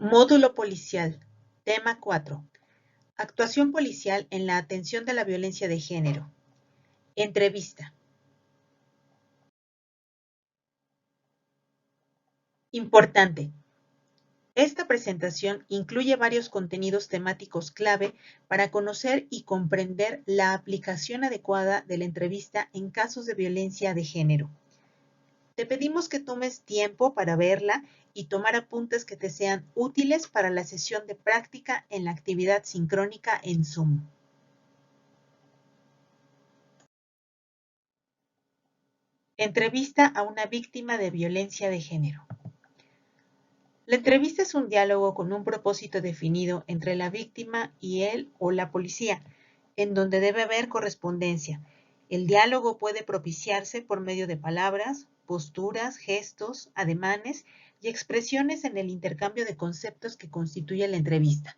Módulo policial. Tema 4. Actuación policial en la atención de la violencia de género. Entrevista. Importante. Esta presentación incluye varios contenidos temáticos clave para conocer y comprender la aplicación adecuada de la entrevista en casos de violencia de género. Te pedimos que tomes tiempo para verla y tomar apuntes que te sean útiles para la sesión de práctica en la actividad sincrónica en Zoom. Entrevista a una víctima de violencia de género. La entrevista es un diálogo con un propósito definido entre la víctima y él o la policía, en donde debe haber correspondencia. El diálogo puede propiciarse por medio de palabras, posturas, gestos, ademanes y expresiones en el intercambio de conceptos que constituye la entrevista.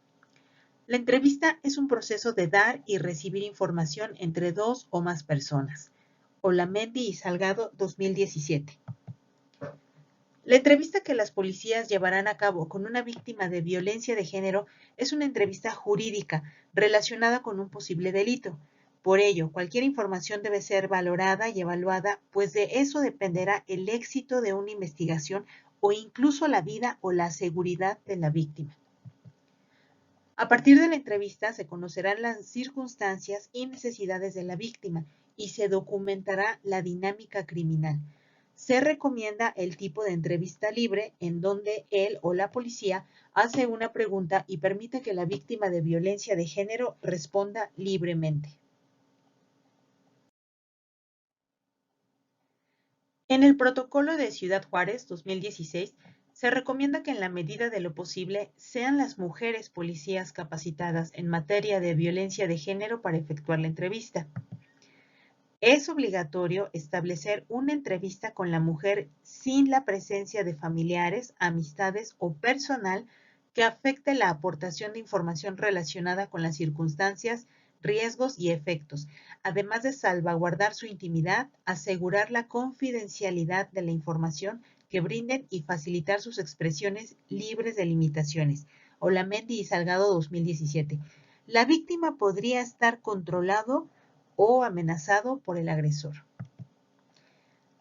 La entrevista es un proceso de dar y recibir información entre dos o más personas. Olamendi y Salgado, 2017. La entrevista que las policías llevarán a cabo con una víctima de violencia de género es una entrevista jurídica relacionada con un posible delito. Por ello, cualquier información debe ser valorada y evaluada, pues de eso dependerá el éxito de una investigación o incluso la vida o la seguridad de la víctima. A partir de la entrevista se conocerán las circunstancias y necesidades de la víctima y se documentará la dinámica criminal. Se recomienda el tipo de entrevista libre en donde él o la policía hace una pregunta y permite que la víctima de violencia de género responda libremente. En el protocolo de Ciudad Juárez 2016 se recomienda que en la medida de lo posible sean las mujeres policías capacitadas en materia de violencia de género para efectuar la entrevista. Es obligatorio establecer una entrevista con la mujer sin la presencia de familiares, amistades o personal que afecte la aportación de información relacionada con las circunstancias, riesgos y efectos, además de salvaguardar su intimidad, asegurar la confidencialidad de la información que brinden y facilitar sus expresiones libres de limitaciones. Olamendi y Salgado, 2017. La víctima podría estar controlado o amenazado por el agresor.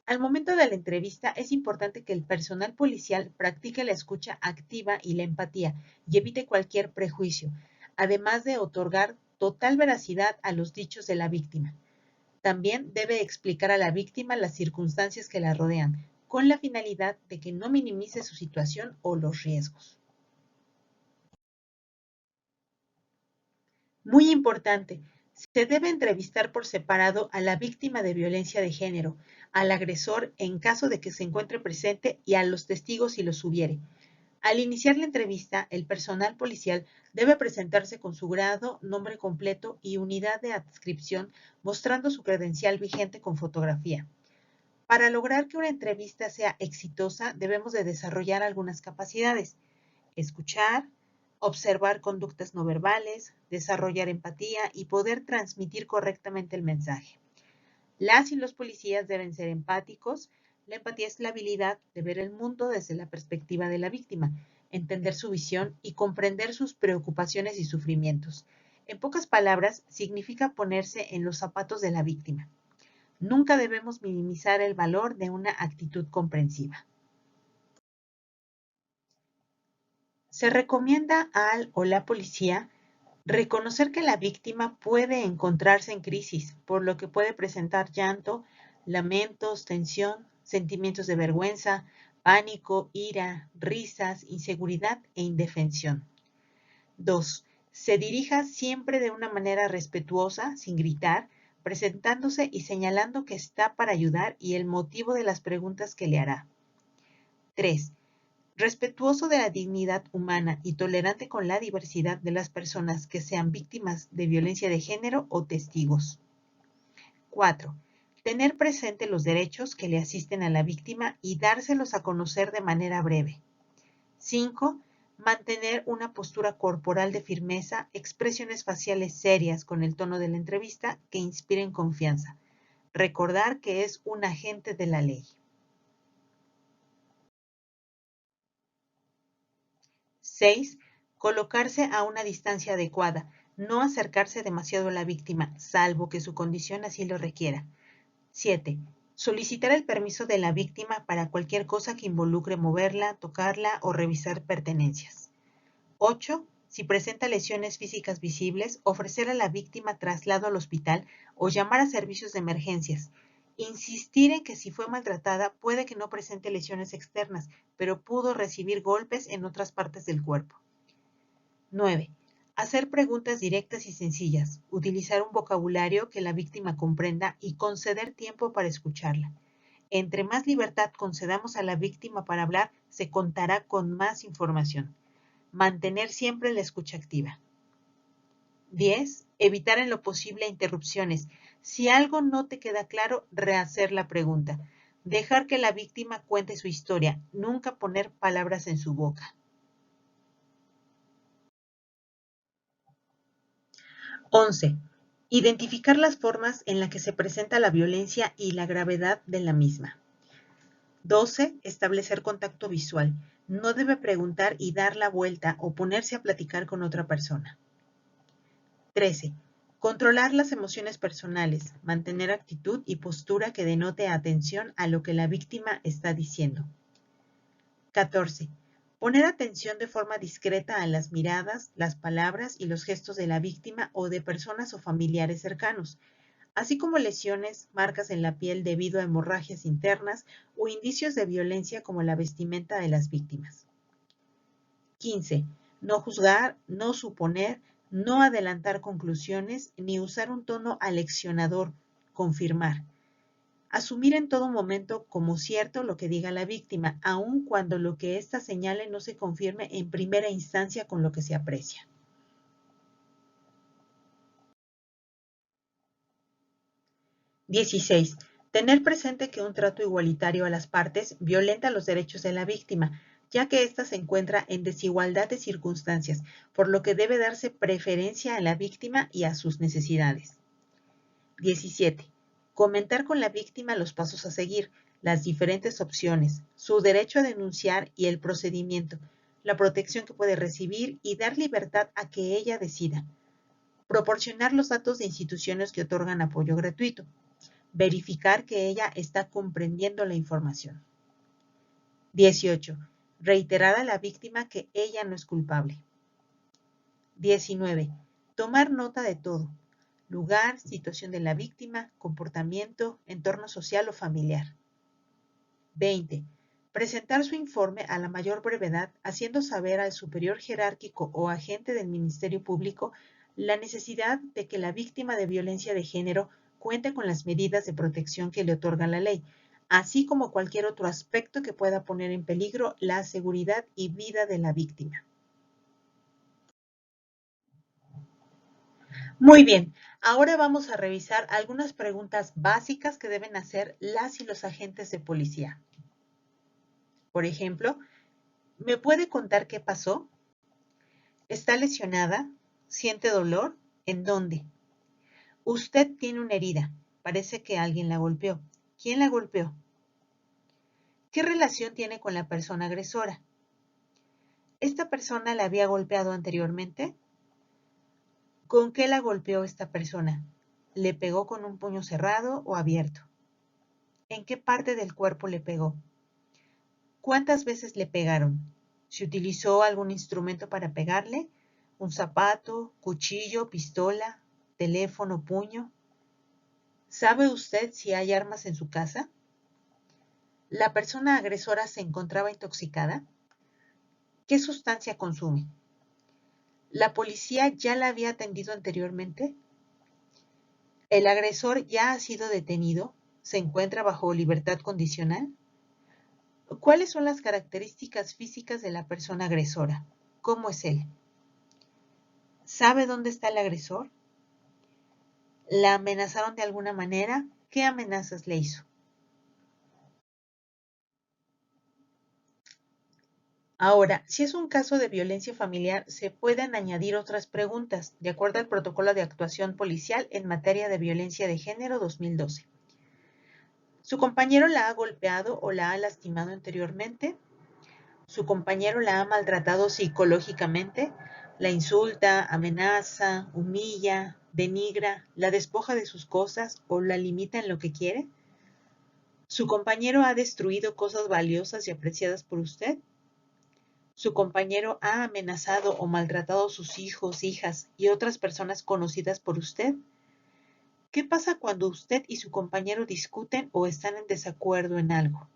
Al momento de la entrevista es importante que el personal policial practique la escucha activa y la empatía y evite cualquier prejuicio, además de otorgar total veracidad a los dichos de la víctima. También debe explicar a la víctima las circunstancias que la rodean, con la finalidad de que no minimice su situación o los riesgos. Muy importante, se debe entrevistar por separado a la víctima de violencia de género, al agresor en caso de que se encuentre presente y a los testigos si los hubiere. Al iniciar la entrevista, el personal policial debe presentarse con su grado, nombre completo y unidad de adscripción, mostrando su credencial vigente con fotografía. Para lograr que una entrevista sea exitosa, debemos de desarrollar algunas capacidades: escuchar, observar conductas no verbales, desarrollar empatía y poder transmitir correctamente el mensaje. Las y los policías deben ser empáticos. La empatía es la habilidad de ver el mundo desde la perspectiva de la víctima, entender su visión y comprender sus preocupaciones y sufrimientos. En pocas palabras, significa ponerse en los zapatos de la víctima. Nunca debemos minimizar el valor de una actitud comprensiva. Se recomienda al o la policía reconocer que la víctima puede encontrarse en crisis, por lo que puede presentar llanto, lamentos, tensión, sentimientos de vergüenza, pánico, ira, risas, inseguridad e indefensión. 2. Se dirija siempre de una manera respetuosa, sin gritar, presentándose y señalando que está para ayudar y el motivo de las preguntas que le hará. 3. Respetuoso de la dignidad humana y tolerante con la diversidad de las personas que sean víctimas de violencia de género o testigos. 4. Tener presente los derechos que le asisten a la víctima y dárselos a conocer de manera breve. 5. Mantener una postura corporal de firmeza, expresiones faciales serias con el tono de la entrevista que inspiren confianza. Recordar que es un agente de la ley. 6. Colocarse a una distancia adecuada, no acercarse demasiado a la víctima, salvo que su condición así lo requiera. 7. Solicitar el permiso de la víctima para cualquier cosa que involucre moverla, tocarla o revisar pertenencias. 8. Si presenta lesiones físicas visibles, ofrecer a la víctima traslado al hospital o llamar a servicios de emergencias. Insistir en que si fue maltratada puede que no presente lesiones externas, pero pudo recibir golpes en otras partes del cuerpo. 9. Hacer preguntas directas y sencillas, utilizar un vocabulario que la víctima comprenda y conceder tiempo para escucharla. Entre más libertad concedamos a la víctima para hablar, se contará con más información. Mantener siempre la escucha activa. 10. Evitar en lo posible interrupciones. Si algo no te queda claro, rehacer la pregunta. Dejar que la víctima cuente su historia, nunca poner palabras en su boca. 11. Identificar las formas en las que se presenta la violencia y la gravedad de la misma. 12. Establecer contacto visual. No debe preguntar y dar la vuelta o ponerse a platicar con otra persona. 13. Controlar las emociones personales, mantener actitud y postura que denote atención a lo que la víctima está diciendo. 14. Poner atención de forma discreta a las miradas, las palabras y los gestos de la víctima o de personas o familiares cercanos, así como lesiones, marcas en la piel debido a hemorragias internas o indicios de violencia como la vestimenta de las víctimas. 15. No juzgar, no suponer, no adelantar conclusiones ni usar un tono aleccionador, confirmar. Asumir en todo momento como cierto lo que diga la víctima, aun cuando lo que ésta señale no se confirme en primera instancia con lo que se aprecia. 16. Tener presente que un trato igualitario a las partes violenta los derechos de la víctima, ya que ésta se encuentra en desigualdad de circunstancias, por lo que debe darse preferencia a la víctima y a sus necesidades. 17. Comentar con la víctima los pasos a seguir, las diferentes opciones, su derecho a denunciar y el procedimiento, la protección que puede recibir y dar libertad a que ella decida. Proporcionar los datos de instituciones que otorgan apoyo gratuito. Verificar que ella está comprendiendo la información. 18. Reiterar a la víctima que ella no es culpable. 19. Tomar nota de todo. Lugar, situación de la víctima, comportamiento, entorno social o familiar. 20. Presentar su informe a la mayor brevedad, haciendo saber al superior jerárquico o agente del Ministerio Público la necesidad de que la víctima de violencia de género cuente con las medidas de protección que le otorga la ley, así como cualquier otro aspecto que pueda poner en peligro la seguridad y vida de la víctima. Muy bien, ahora vamos a revisar algunas preguntas básicas que deben hacer las y los agentes de policía. Por ejemplo, ¿me puede contar qué pasó? ¿Está lesionada? ¿Siente dolor? ¿En dónde? Usted tiene una herida. Parece que alguien la golpeó. ¿Quién la golpeó? ¿Qué relación tiene con la persona agresora? ¿Esta persona la había golpeado anteriormente? ¿Con qué la golpeó esta persona? ¿Le pegó con un puño cerrado o abierto? ¿En qué parte del cuerpo le pegó? ¿Cuántas veces le pegaron? ¿Se utilizó algún instrumento para pegarle? ¿Un zapato, cuchillo, pistola, teléfono, puño? ¿Sabe usted si hay armas en su casa? ¿La persona agresora se encontraba intoxicada? ¿Qué sustancia consume? ¿La policía ya la había atendido anteriormente? ¿El agresor ya ha sido detenido? ¿Se encuentra bajo libertad condicional? ¿Cuáles son las características físicas de la persona agresora? ¿Cómo es él? ¿Sabe dónde está el agresor? ¿La amenazaron de alguna manera? ¿Qué amenazas le hizo? Ahora, si es un caso de violencia familiar, se pueden añadir otras preguntas, de acuerdo al Protocolo de Actuación Policial en materia de violencia de género 2012. ¿Su compañero la ha golpeado o la ha lastimado anteriormente? Su compañero la ha maltratado psicológicamente, la insulta, amenaza, humilla, denigra, la despoja de sus cosas o la limita en lo que quiere. Su compañero ha destruido cosas valiosas y apreciadas por usted. Su compañero ha amenazado o maltratado a sus hijos, hijas y otras personas conocidas por usted. ¿Qué pasa cuando usted y su compañero discuten o están en desacuerdo en algo?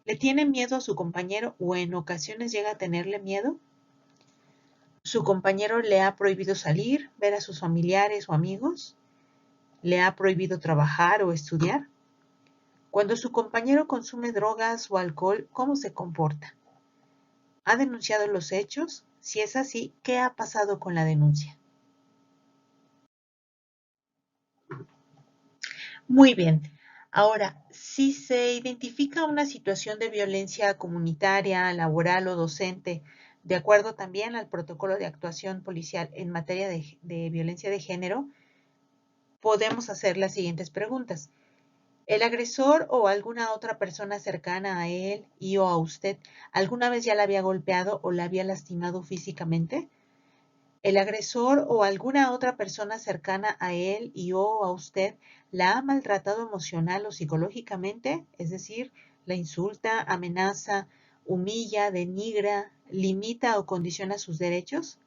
¿Le tiene miedo a su compañero o en ocasiones llega a tenerle miedo? ¿Su compañero le ha prohibido salir, ver a sus familiares o amigos? ¿Le ha prohibido trabajar o estudiar? Cuando su compañero consume drogas o alcohol, ¿cómo se comporta? ¿Ha denunciado los hechos? Si es así, ¿qué ha pasado con la denuncia? Muy bien. Ahora, si se identifica una situación de violencia comunitaria, laboral o docente, de acuerdo también al protocolo de actuación policial en materia de violencia de género, podemos hacer las siguientes preguntas. ¿El agresor o alguna otra persona cercana a él y o a usted alguna vez ya la había golpeado o la había lastimado físicamente? ¿El agresor o alguna otra persona cercana a él y o a usted la ha maltratado emocional o psicológicamente? Es decir, la insulta, amenaza, humilla, denigra, limita o condiciona sus derechos.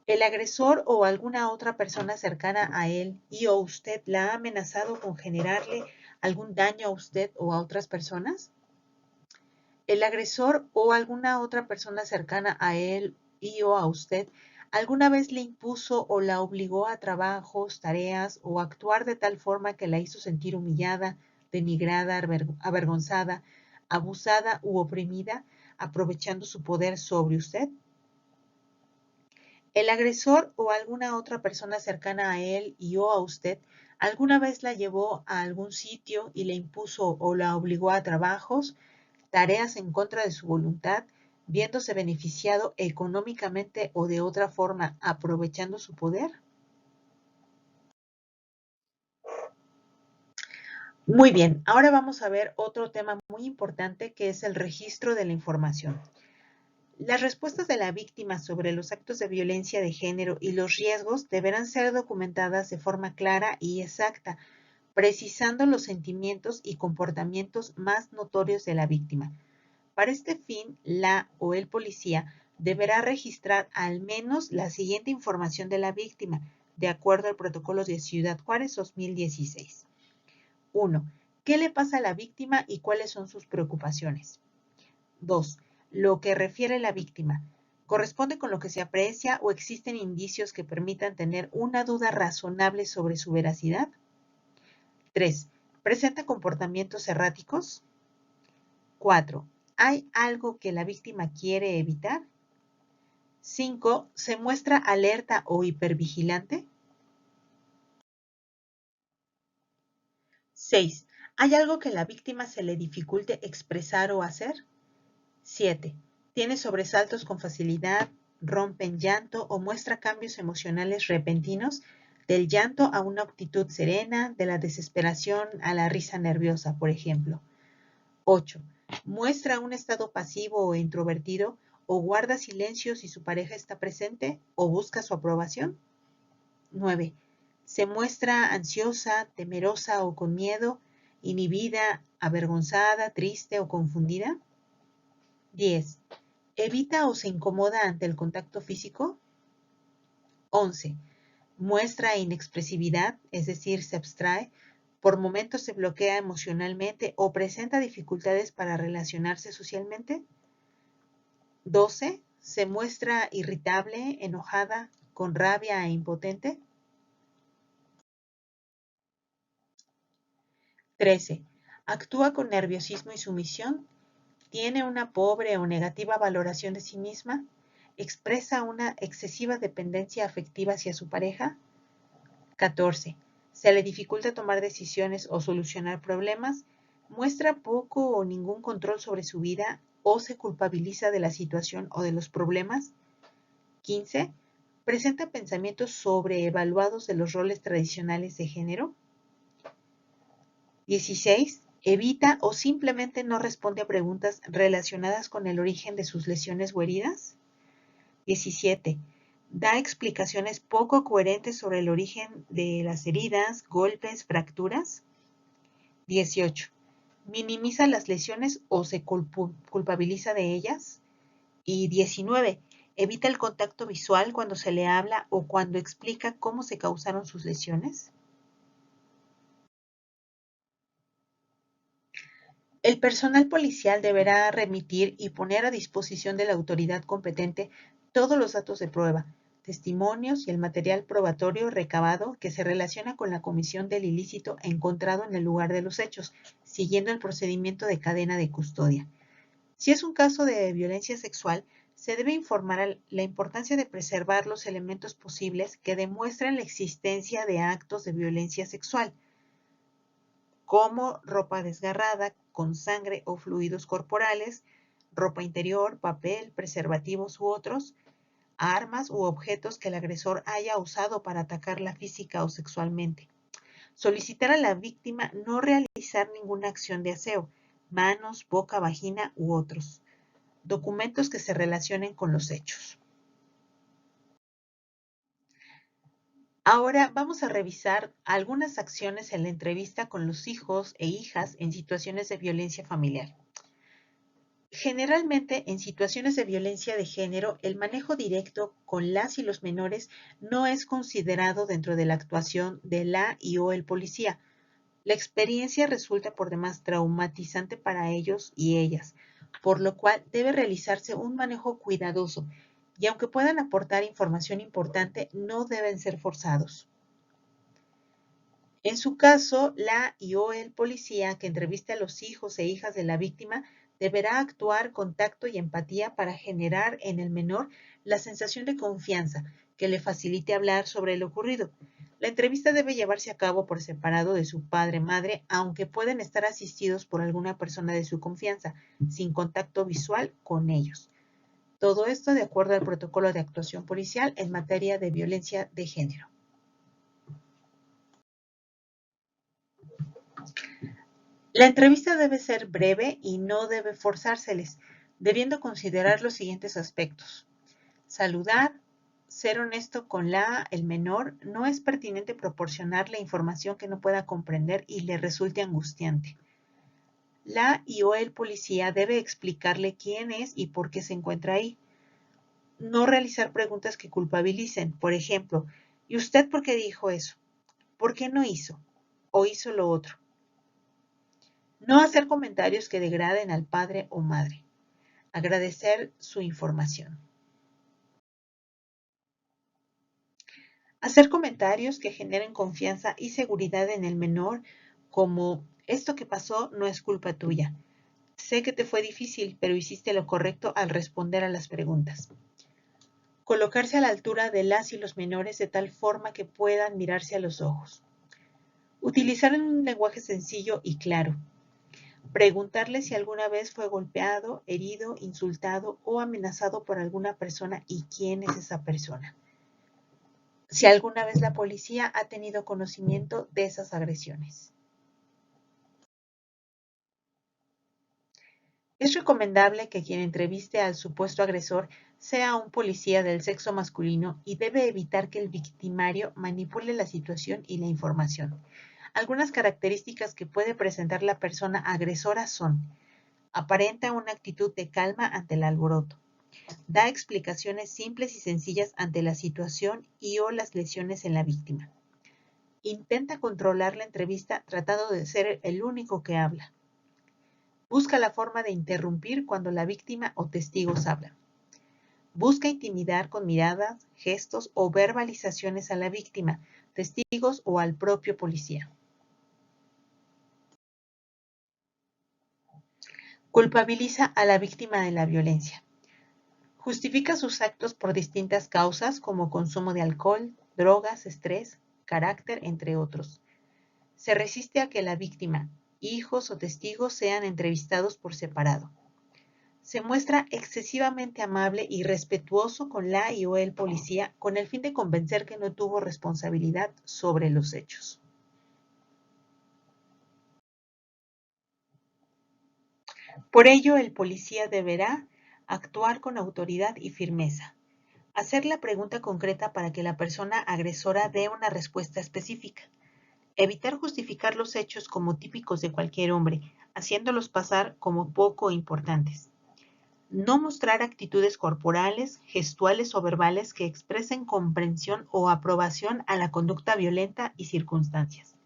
¿El agresor o alguna otra persona cercana a él y o usted la ha amenazado con generarle algún daño a usted o a otras personas? ¿El agresor o alguna otra persona cercana a él y o a usted alguna vez le impuso o la obligó a trabajos, tareas o actuar de tal forma que la hizo sentir humillada, denigrada, avergonzada, abusada u oprimida, aprovechando su poder sobre usted? ¿El agresor o alguna otra persona cercana a él y o a usted alguna vez la llevó a algún sitio y le impuso o la obligó a trabajos, tareas en contra de su voluntad, viéndose beneficiado económicamente o de otra forma, aprovechando su poder? Muy bien, ahora vamos a ver otro tema muy importante que es el registro de la información. Las respuestas de la víctima sobre los actos de violencia de género y los riesgos deberán ser documentadas de forma clara y exacta, precisando los sentimientos y comportamientos más notorios de la víctima. Para este fin, la o el policía deberá registrar al menos la siguiente información de la víctima, de acuerdo al protocolo de Ciudad Juárez 2016. 1. ¿Qué le pasa a la víctima y cuáles son sus preocupaciones? 2. Lo que refiere la víctima. ¿Corresponde con lo que se aprecia o existen indicios que permitan tener una duda razonable sobre su veracidad? 3. ¿Presenta comportamientos erráticos? 4. ¿Hay algo que la víctima quiere evitar? 5. ¿Se muestra alerta o hipervigilante? 6. ¿Hay algo que la víctima se le dificulte expresar o hacer? 7. ¿Tiene sobresaltos con facilidad, rompe en llanto o muestra cambios emocionales repentinos, del llanto a una actitud serena, de la desesperación a la risa nerviosa, por ejemplo? 8. ¿Muestra un estado pasivo o introvertido o guarda silencio si su pareja está presente o busca su aprobación? 9. ¿Se muestra ansiosa, temerosa o con miedo, inhibida, avergonzada, triste o confundida? 10. ¿Evita o se incomoda ante el contacto físico? 11. ¿Muestra inexpresividad, es decir, se abstrae, por momentos se bloquea emocionalmente o presenta dificultades para relacionarse socialmente? 12. ¿Se muestra irritable, enojada, con rabia e impotente? 13. ¿Actúa con nerviosismo y sumisión? ¿Tiene una pobre o negativa valoración de sí misma? ¿Expresa una excesiva dependencia afectiva hacia su pareja? 14. ¿Se le dificulta tomar decisiones o solucionar problemas? ¿Muestra poco o ningún control sobre su vida o se culpabiliza de la situación o de los problemas? 15. ¿Presenta pensamientos sobreevaluados de los roles tradicionales de género? 16. ¿Evita o simplemente no responde a preguntas relacionadas con el origen de sus lesiones o heridas? 17. Da explicaciones poco coherentes sobre el origen de las heridas, golpes, fracturas. 18. Minimiza las lesiones o se culpabiliza de ellas. Y 19. Evita el contacto visual cuando se le habla o cuando explica cómo se causaron sus lesiones. El personal policial deberá remitir y poner a disposición de la autoridad competente todos los datos de prueba, testimonios y el material probatorio recabado que se relaciona con la comisión del ilícito encontrado en el lugar de los hechos, siguiendo el procedimiento de cadena de custodia. Si es un caso de violencia sexual, se debe informar la importancia de preservar los elementos posibles que demuestren la existencia de actos de violencia sexual, como ropa desgarrada con sangre o fluidos corporales, ropa interior, papel, preservativos u otros, armas u objetos que el agresor haya usado para atacarla física o sexualmente. Solicitar a la víctima no realizar ninguna acción de aseo, manos, boca, vagina u otros. Documentos que se relacionen con los hechos. Ahora vamos a revisar algunas acciones en la entrevista con los hijos e hijas en situaciones de violencia familiar. Generalmente, en situaciones de violencia de género, el manejo directo con las y los menores no es considerado dentro de la actuación de la y o el policía. La experiencia resulta por demás traumatizante para ellos y ellas, por lo cual debe realizarse un manejo cuidadoso y aunque puedan aportar información importante, no deben ser forzados. En su caso, la y o el policía que entreviste a los hijos e hijas de la víctima deberá actuar con tacto y empatía para generar en el menor la sensación de confianza que le facilite hablar sobre lo ocurrido. La entrevista debe llevarse a cabo por separado de su padre-madre, aunque pueden estar asistidos por alguna persona de su confianza, sin contacto visual con ellos. Todo esto de acuerdo al protocolo de actuación policial en materia de violencia de género. La entrevista debe ser breve y no debe forzárseles, debiendo considerar los siguientes aspectos. Saludar, ser honesto con el menor, no es pertinente proporcionarle información que no pueda comprender y le resulte angustiante. La y o el policía debe explicarle quién es y por qué se encuentra ahí. No realizar preguntas que culpabilicen, por ejemplo, ¿y usted por qué dijo eso? ¿Por qué no hizo? ¿O hizo lo otro? No hacer comentarios que degraden al padre o madre. Agradecer su información. Hacer comentarios que generen confianza y seguridad en el menor, como esto que pasó no es culpa tuya. Sé que te fue difícil, pero hiciste lo correcto al responder a las preguntas. Colocarse a la altura de las y los menores de tal forma que puedan mirarse a los ojos. Utilizar un lenguaje sencillo y claro. Preguntarle si alguna vez fue golpeado, herido, insultado o amenazado por alguna persona y quién es esa persona. Si alguna vez la policía ha tenido conocimiento de esas agresiones. Es recomendable que quien entreviste al supuesto agresor sea un policía del sexo masculino y debe evitar que el victimario manipule la situación y la información. Algunas características que puede presentar la persona agresora son: aparenta una actitud de calma ante el alboroto, da explicaciones simples y sencillas ante la situación y o las lesiones en la víctima, intenta controlar la entrevista tratando de ser el único que habla, busca la forma de interrumpir cuando la víctima o testigos hablan, busca intimidar con miradas, gestos o verbalizaciones a la víctima, testigos o al propio policía. Culpabiliza a la víctima de la violencia. Justifica sus actos por distintas causas como consumo de alcohol, drogas, estrés, carácter, entre otros. Se resiste a que la víctima, hijos o testigos sean entrevistados por separado. Se muestra excesivamente amable y respetuoso con la y o el policía con el fin de convencer que no tuvo responsabilidad sobre los hechos. Por ello, el policía deberá actuar con autoridad y firmeza, hacer la pregunta concreta para que la persona agresora dé una respuesta específica, evitar justificar los hechos como típicos de cualquier hombre, haciéndolos pasar como poco importantes. No mostrar actitudes corporales, gestuales o verbales que expresen comprensión o aprobación a la conducta violenta y circunstancias.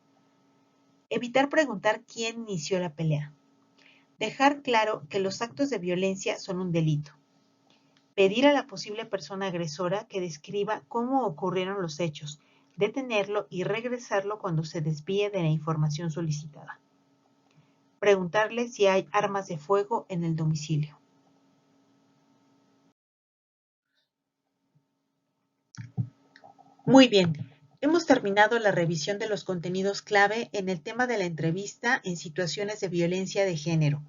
Evitar preguntar quién inició la pelea. Dejar claro que los actos de violencia son un delito. Pedir a la posible persona agresora que describa cómo ocurrieron los hechos, detenerlo y regresarlo cuando se desvíe de la información solicitada. Preguntarle si hay armas de fuego en el domicilio. Muy bien, hemos terminado la revisión de los contenidos clave en el tema de la entrevista en situaciones de violencia de género.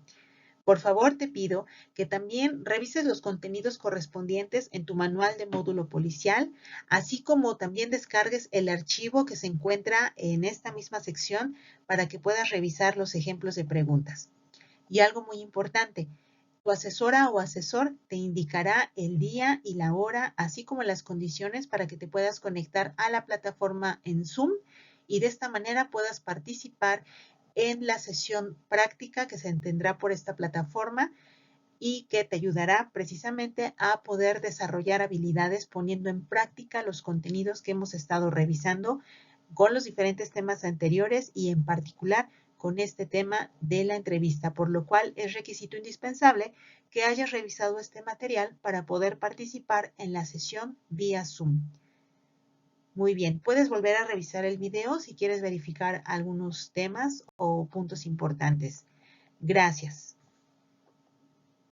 Por favor, te pido que también revises los contenidos correspondientes en tu manual de módulo policial, así como también descargues el archivo que se encuentra en esta misma sección para que puedas revisar los ejemplos de preguntas. Y algo muy importante, tu asesora o asesor te indicará el día y la hora, así como las condiciones para que te puedas conectar a la plataforma en Zoom y de esta manera puedas participar en la sesión práctica que se tendrá por esta plataforma y que te ayudará precisamente a poder desarrollar habilidades poniendo en práctica los contenidos que hemos estado revisando con los diferentes temas anteriores y en particular con este tema de la entrevista, por lo cual es requisito indispensable que hayas revisado este material para poder participar en la sesión vía Zoom. Muy bien, puedes volver a revisar el video si quieres verificar algunos temas o puntos importantes. Gracias.